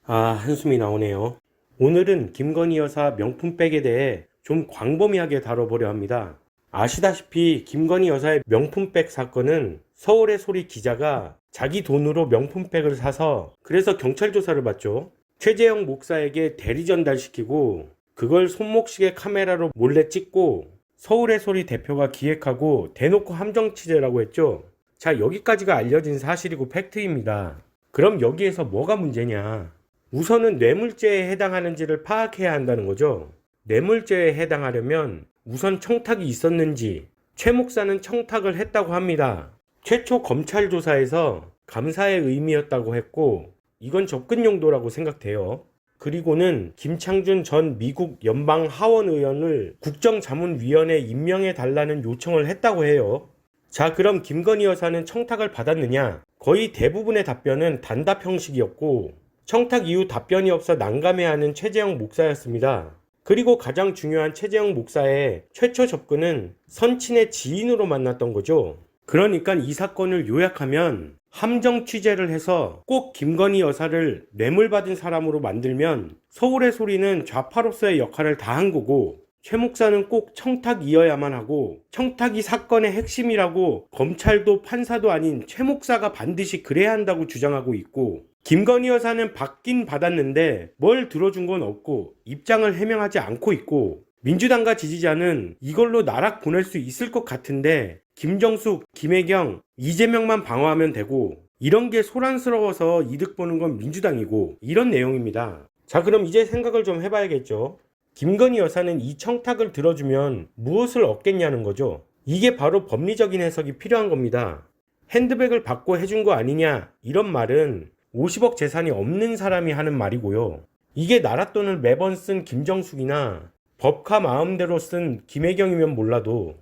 한숨이 나오네요. 오늘은 김건희 여사 명품백에 대해 좀 광범위하게 다뤄보려 합니다. 아시다시피 김건희 여사의 명품백 사건은 서울의 소리 기자가 자기 돈으로 명품백을 사서 그래서 경찰 조사를 받죠. 최재형 목사에게 대리 전달시키고 그걸 손목시계 카메라로 몰래 찍고 서울의 소리 대표가 기획하고 대놓고 함정 취재라고 했죠. 자, 여기까지가 알려진 사실이고 팩트입니다. 그럼 여기에서 뭐가 문제냐? 우선은 뇌물죄에 해당하는지를 파악해야 한다는 거죠. 뇌물죄에 해당하려면 우선 청탁이 있었는지, 최 목사는 청탁을 했다고 합니다. 최초 검찰 조사에서 감사의 의미였다고 했고, 이건 접근 용도라고 생각돼요. 그리고는 김창준 전 미국 연방 하원 의원을 국정자문위원회에 임명해 달라는 요청을 했다고 해요. 자, 그럼 김건희 여사는 청탁을 받았느냐? 거의 대부분의 답변은 단답 형식이었고, 청탁 이후 답변이 없어 난감해하는 최재형 목사였습니다. 그리고 가장 중요한 최재형 목사의 최초 접근은 선친의 지인으로 만났던 거죠. 그러니까 이 사건을 요약하면 함정 취재를 해서 꼭 김건희 여사를 뇌물받은 사람으로 만들면 서울의 소리는 좌파로서의 역할을 다 한 거고, 최 목사는 꼭 청탁이어야만 하고 청탁이 사건의 핵심이라고 검찰도 판사도 아닌 최 목사가 반드시 그래야 한다고 주장하고 있고, 김건희 여사는 받긴 받았는데 뭘 들어준 건 없고 입장을 해명하지 않고 있고, 민주당과 지지자는 이걸로 나락 보낼 수 있을 것 같은데 김정숙, 김혜경, 이재명만 방어하면 되고, 이런 게 소란스러워서 이득 보는 건 민주당이고, 이런 내용입니다. 자, 그럼 이제 생각을 좀 해봐야겠죠. 김건희 여사는 이 청탁을 들어주면 무엇을 얻겠냐는 거죠. 이게 바로 법리적인 해석이 필요한 겁니다. 핸드백을 받고 해준 거 아니냐, 이런 말은 50억 재산이 없는 사람이 하는 말이고요. 이게 나라 돈을 매번 쓴 김정숙이나 법카 마음대로 쓴 김혜경이면 몰라도,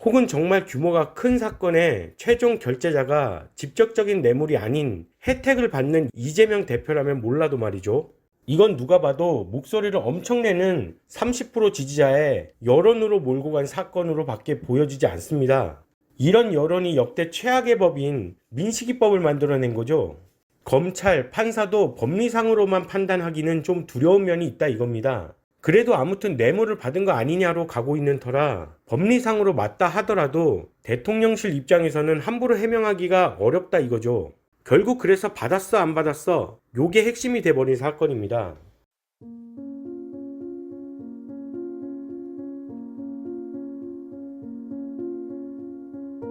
혹은 정말 규모가 큰 사건의 최종 결제자가 직접적인 뇌물이 아닌 혜택을 받는 이재명 대표라면 몰라도 말이죠. 이건 누가 봐도 목소리를 엄청 내는 30% 지지자의 여론으로 몰고 간 사건으로 밖에 보여지지 않습니다. 이런 여론이 역대 최악의 법인 민식이법을 만들어낸 거죠. 검찰, 판사도 법리상으로만 판단하기는 좀 두려운 면이 있다 이겁니다. 그래도 아무튼 뇌물을 받은 거 아니냐로 가고 있는 터라 법리상으로 맞다 하더라도 대통령실 입장에서는 함부로 해명하기가 어렵다 이거죠. 결국 그래서 받았어 안 받았어, 요게 핵심이 돼버린 사건입니다.